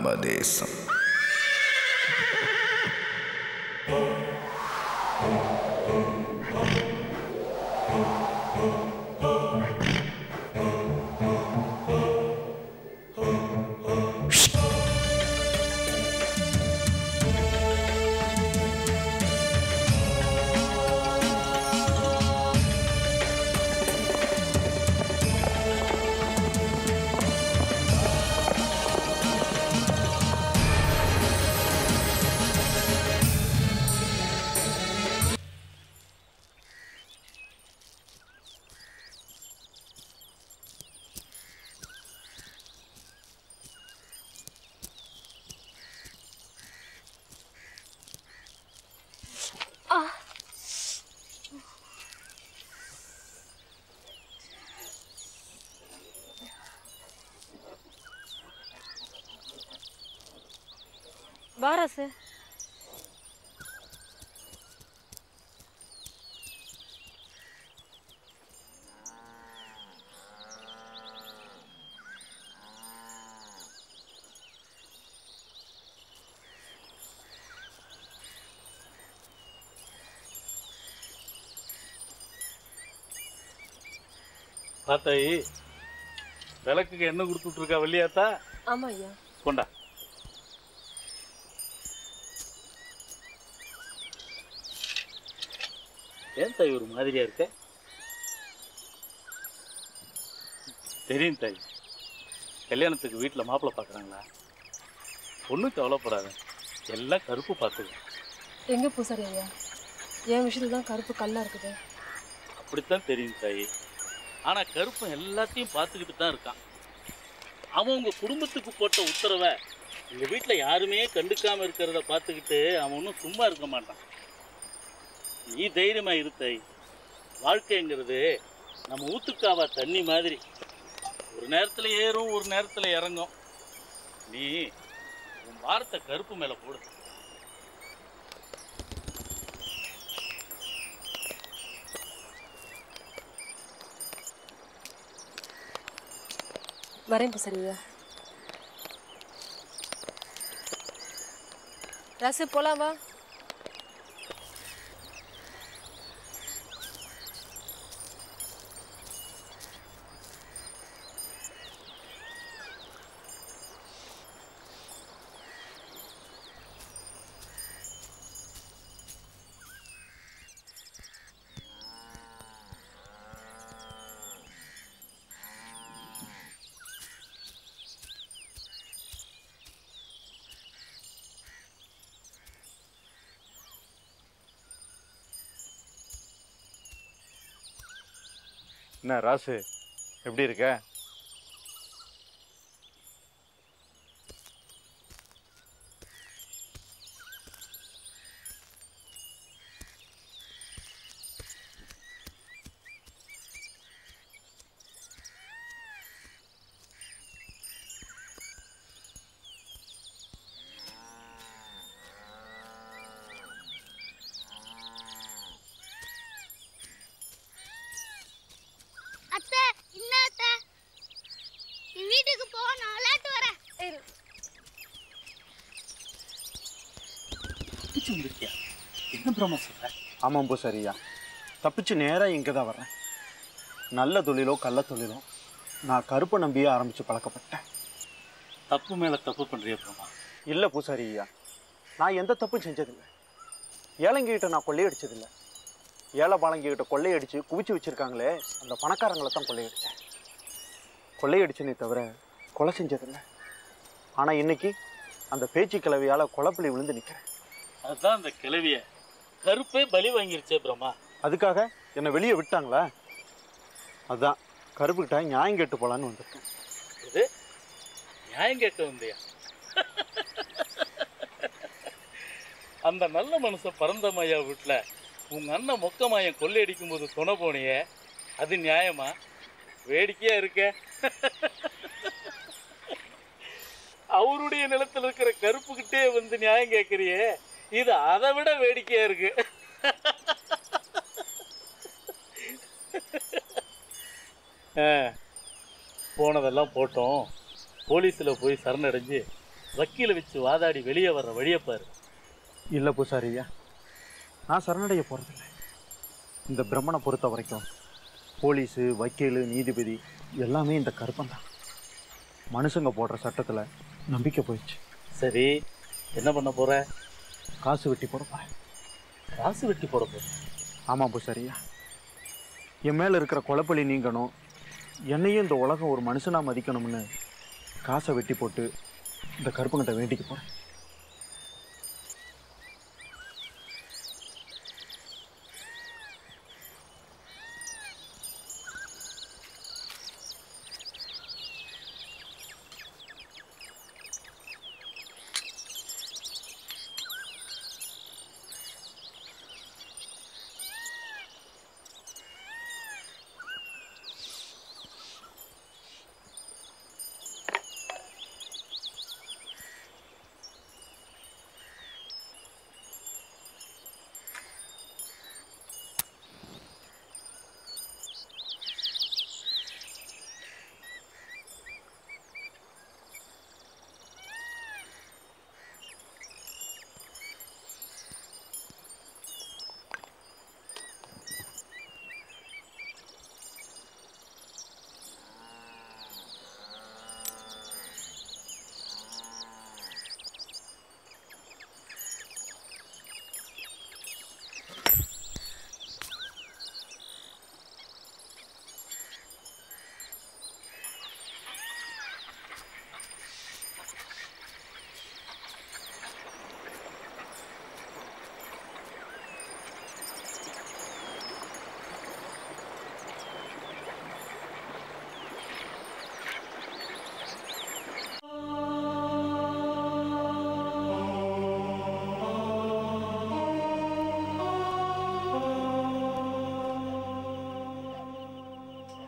நம்ம தேசம். வாராசு தாத்தாயி விளக்குக்கு என்ன கொடுத்துட்டு இருக்கா வள்ளியாத்தா? ஆமா ஐயா. கொண்டா. ஏன் தாய் ஒரு மாதிரியா இருக்க? தெரியும் தாய், கல்யாணத்துக்கு வீட்டில் மாப்பிள்ளை பார்க்குறாங்களா? ஒன்றும் கவலைப்படாத, எல்லாம் கருப்பு பார்த்துக்க. எங்க பூசாரி ஐயா, என் விஷயத்துல தான் கருப்பு கல்லா இருக்குது. அப்படித்தான் தெரியும் தாய். ஆனால் கருப்பன் எல்லாத்தையும் பார்த்துக்கிட்டு தான் இருக்கான். அவன் உங்கள் குடும்பத்துக்கு போட்ட உத்தரவை எங்கள் வீட்டில் யாருமே கண்டுக்காமல் இருக்கிறத பார்த்துக்கிட்டு அவன் ஒன்றும் சும்மா இருக்க மாட்டான். நீ தைரியமாக இரு தாய். வாழ்க்கைங்கிறது நம்ம ஊத்துக்காவா தண்ணி மாதிரி, ஒரு நேரத்தில் ஏறும் ஒரு நேரத்தில் இறங்கும். நீ உன் வாரத்தை கருப்பு மேலே போடு. வரேன் பூசாரி ஐயா. ராசு போலாம் வா. என்ன ராசு, எப்படி இருக்க? ஆமாம் பூசாரியா, தப்பிச்சு நேராக இங்கே தான் வர்றேன். நல்ல தொழிலோ கள்ள தொழிலோ நான் கருப்பை நம்பியே ஆரம்பித்து பழக்கப்பட்டேன். தப்பு மேலே தப்பு பண்ணுறிய பிரமா? இல்லை பூசாரியா, நான் எந்த தப்பும் செஞ்சதில்லை. ஏழைங்கிட்ட நான் கொள்ளையடிச்சதில்லை. ஏழை பாலங்கிட்ட கொள்ளையடித்து குவிச்சு வச்சுருக்காங்களே, அந்த பணக்காரங்களை தான் கொள்ளையடித்தேன். கொள்ளையடிச்சனே தவிர கொலை செஞ்சதில்லை. ஆனால் இன்னைக்கு அந்த பேச்சு கிளவியால் கொலைப்புலி விழுந்து நிற்கிறேன். அதுதான் அந்த கிளவிய கருப்பே பலி வாங்கிருச்சே பிரமா. அதுக்காக என்னை வெளியே விட்டாங்களா? அதுதான் கருப்புக்கிட்ட நியாயம் கேட்டு போகலான்னு வந்திருக்கேன். இது நியாயம் கேட்க வந்தியா? அந்த நல்ல மனுஷன் பரந்தமாயா வீட்டில் உங்கள் அண்ணன் மொக்கமாயன் கொள்ளையடிக்கும் போது துணை போனியே, அது நியாயமா? வேடிக்கையா இருக்க. அவருடைய நிலத்தில் இருக்கிற கருப்புக்கிட்டே வந்து நியாயம் கேட்குறியே, இது அதை விட வேடிக்கையா இருக்கு. போனதெல்லாம் போட்டோம், போலீஸில் போய் சரணடைஞ்சு வக்கீல வச்சு வாதாடி வெளியே வர்ற வழியப்பாரு. இல்லை பூசாரி ஐயா, நான் சரணடைய போகிறதில்ல. இந்த பிரம்மனை பொறுத்த வரைக்கும் போலீஸு, வக்கீல், நீதிபதி எல்லாமே இந்த கருப்பன் தான். மனுஷங்க போடுற சட்டத்தில் நம்பிக்கை போயிடுச்சு. சரி, என்ன பண்ண போற? காசு வெட்டி போட போகிறேன். காசு வெட்டி போட போற? ஆமாம் பூசாரியா, என் மேலே இருக்கிற கொலைப்பழி நீங்கணும், என்னையும் இந்த உலகம் ஒரு மனுஷனாக மதிக்கணும்னு காசை வெட்டி போட்டு இந்த கருப்பங்கிட்ட வேண்டிக்க போகிறேன்.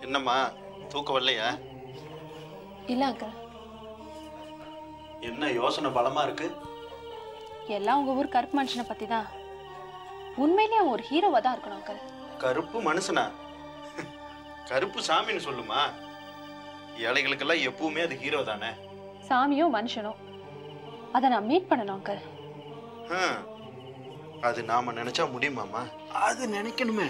என்னம்மா தூக்கம் வரலையா? இல்ல அங்கிள். என்ன யோசனை பலமா இருக்கு? எல்லாம் உங்க ஊர் கருப்பு மனுஷனை பத்தி தான். உண்மையிலேயே அவன் ஒரு ஹீரோவா தான் இருக்கணும் அங்கிள். கருப்பு மனுஷனா? கருப்பு சாமின்னு சொல்லுமா. ஏழைகளுக்கெல்லாம் எப்பவுமே அது ஹீரோ தானே. சாமியோ மனுஷனோ அதை நான் மீட் பண்ணணும் அங்கிள். அது நாம நினைச்சா முடியுமாமா? அது நினைக்கணுமே.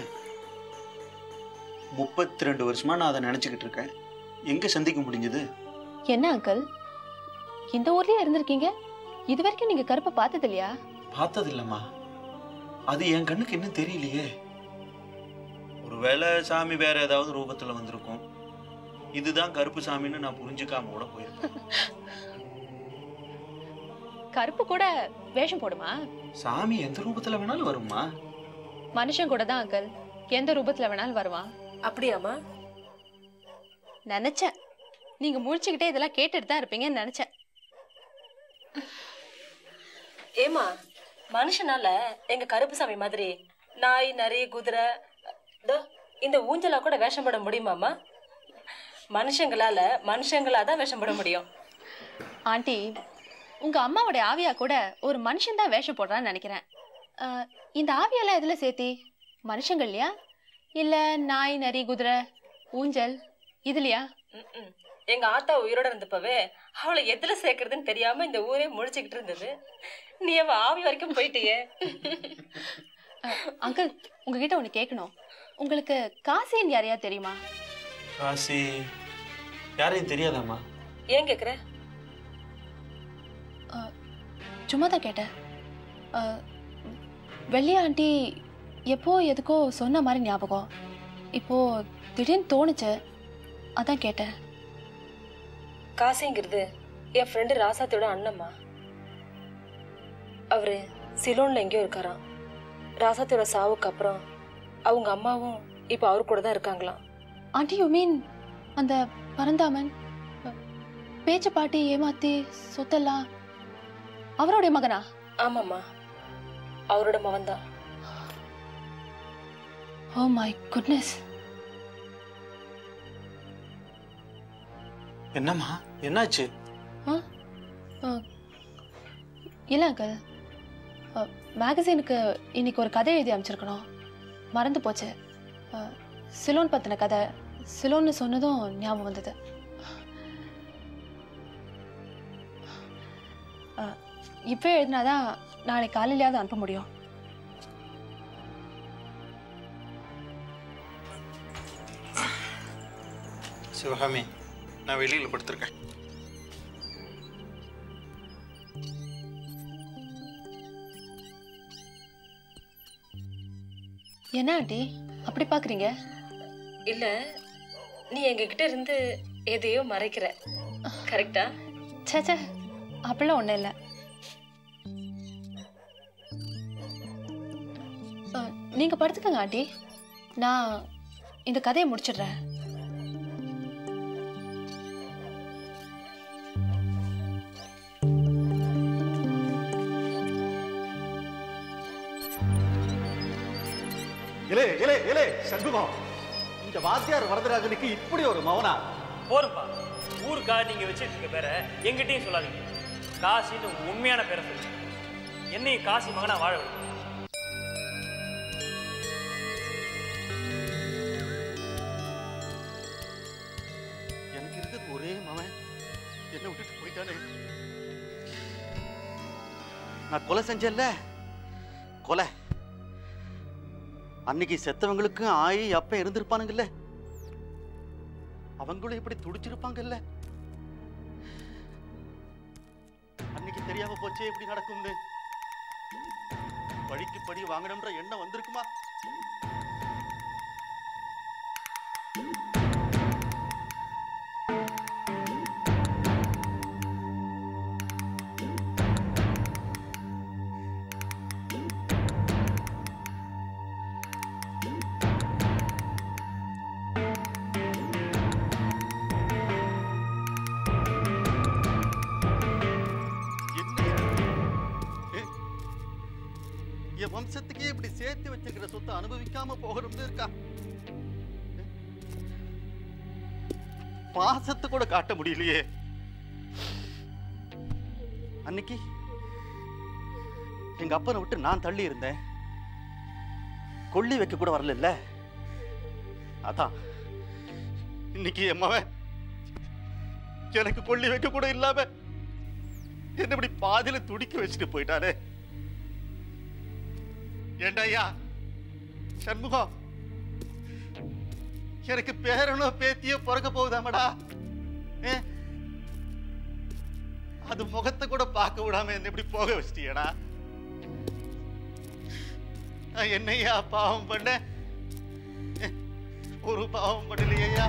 32 வருஷமா நான் அதை நினைச்சுக்கிட்டு இருக்கேன். எங்க சந்திக்க முடிஞ்சது? என்ன அங்கிள், இந்த ஊர்லயே இருந்திருக்கீங்க, இது வரைக்கும் நீங்க கருப்பை பார்த்தது இல்லையா? பார்த்தது இல்லம்மா. அது என் கண்ணுக்கு இன்னும் தெரியலையே. ஒருவேளை சாமி வேற ஏதாவது ரூபத்துல வந்திருக்கும். இதுதான் கருப்பு சாமின்னு நான் புரிஞ்சுக்காம கூட போயிருக்கேன். கருப்பு கூட வேஷம் போடுமா? சாமி எந்த ரூபத்துல வேணாலும் வருமா? மனுஷன் கூட தான் அங்கிள் எந்த ரூபத்துல வேணாலும் வருவான். அப்படியாமா? நினைச்சேன் நீங்க முழிச்சுக்கிட்டே இதெல்லாம் கேட்டுட்டு தான் இருப்பீங்கன்னு நினைச்சேன். ஏமா, மனுஷனால எங்க கருப்புசாமி மாதிரி நாய், நரி, குதிரை, இந்த ஊஞ்சலா கூட வேஷம் போட முடியுமாமா? மனுஷங்களால மனுஷங்களாதான் வேஷம் போட முடியும். ஆண்டி, உங்க அம்மாவோட ஆவியா கூட ஒரு மனுஷன் தான் வேஷம் போடுறான்னு நினைக்கிறேன். இந்த ஆவியெல்லாம் எதுல சேர்த்தி? மனுஷங்கள்லையா இல்ல நாய், நரி, குதிரை, ஊஞ்சல் இதுலயா? எங்க ஆத்தா உயிரோட இருந்தப்பவே அவளை எதுல சேர்க்கறதுன்னு தெரியாம இந்த ஊரே முழிச்சுக்கிட்டு இருந்தது. நீ அவ ஆவி வரைக்கும் போயிட்டியே. அங்கிள், உங்ககிட்ட ஒண்ணு கேட்கணும். உங்களுக்கு காசின்னு யாரையா தெரியுமா? காசி யாரையும் தெரியாதாமா? ஏன் கேக்குற? சும்மா தான் கேட்டேன். வெள்ளி ஆண்டி எப்போ எதுக்கோ சொன்ன மாதிரி ஞாபகம். இப்போ திடீர்னு தோணுச்சு, அதான் கேட்டேன். காசிங்கிறது என் ஃப்ரெண்டு ராசாத்தியோட அண்ணம்மா. அவரு சிலோன்ல எங்கேயோ இருக்காராம். ராசாத்தியோட சாவுக்கு அப்புறம் அவங்க அம்மாவும் இப்போ அவரு கூட தான் இருக்காங்களாம். ஆண்டி, யூ மீன் அந்த பரந்தாமன் பேச்சு பாட்டி ஏமாத்தி சொத்தெல்லாம் அவருடைய மகனா? ஆமாம்மா, அவரோட மகன் தான். Oh my goodness. என்னம்மா என்னாச்சு? இல்ல அங்கிள், மேகசினுக்கு இன்னைக்கு ஒரு கதை எழுதி அமைச்சிருக்கணும், மறந்து போச்சு. சிலோன் பத்தின கதை. சிலோன்னு சொன்னதும் ஞாபகம் வந்தது. இப்போ எழுதினாதான் நாளைக்கு காலையிலையாவது அனுப்ப முடியும். சிவகாமி, நான் வெளியில் படுத்திருக்கேன். என்ன ஆண்டி அப்படி பாக்குறீங்க? இல்ல, நீ எங்ககிட்ட இருந்து எதையோ மறைக்கிற, கரெக்டா? சேச்சே, அப்படிலாம் ஒண்ணும் இல்லை. நீங்க படுத்துக்கங்க ஆண்டி, நான் இந்த கதையை முடிச்சிடுறேன். இலே இலே இலே சண்முகம், இந்த வாத்தியார் வரதராஜனுக்கு இப்படி ஒரு மௌனா? போருப்பா, ஊருக்காக நீங்க வச்சுட்டு இருக்க பேரை எங்கிட்டையும் சொல்லாதீங்க. காசின்னு உங்க உண்மையான பேரை சொல்லுங்க. என்னையும் காசி மகனா வாழ விடுங்க. எனக்கு இருக்கிறது ஒரே மகன், என்ன விட்டுட்டு போயிட்டானே. நான் கொலை செஞ்சேன்ல, கொலை. அன்னைக்கு செத்தவங்களுக்கு ஆயி அப்ப இருந்திருப்பானுங்கல்ல, அவங்களும் இப்படி துடிச்சிருப்பாங்கல்ல. அன்னைக்கு தெரியாம போச்சே எப்படி நடக்கும்னு. பழிக்கு படி வாங்கணும்ன்ற எண்ணம் வந்திருக்குமா? என் வம்சத்துக்கே இப்படி சேர்த்து வச்சிருக்கிற சொத்தை அனுபவிக்காம போகணும்னு இருக்கா? பாசத்தை கூட காட்ட முடியலையே. அன்னைக்கு எங்க அப்பனை விட்டு நான் தள்ளி இருந்தேன், கொள்ளி வைக்க கூட வரல. அதான் இன்னைக்கு எம்மவன் எனக்கு கொள்ளி வைக்க கூட இல்லாம என்ன இப்படி பாதியில துடிக்க வச்சுட்டு போயிட்டானே. ஏண்டா சண்முகம், எனக்கு பேரனோ பேத்தியோ பிறக்க போகுதாமடா. அது முகத்தை கூட பார்க்க விடாம என்ன இப்படி போக வச்சிட்டியடா. என்னையா பாவம் பண்ண? ஒரு பாவம் பண்ணலையா?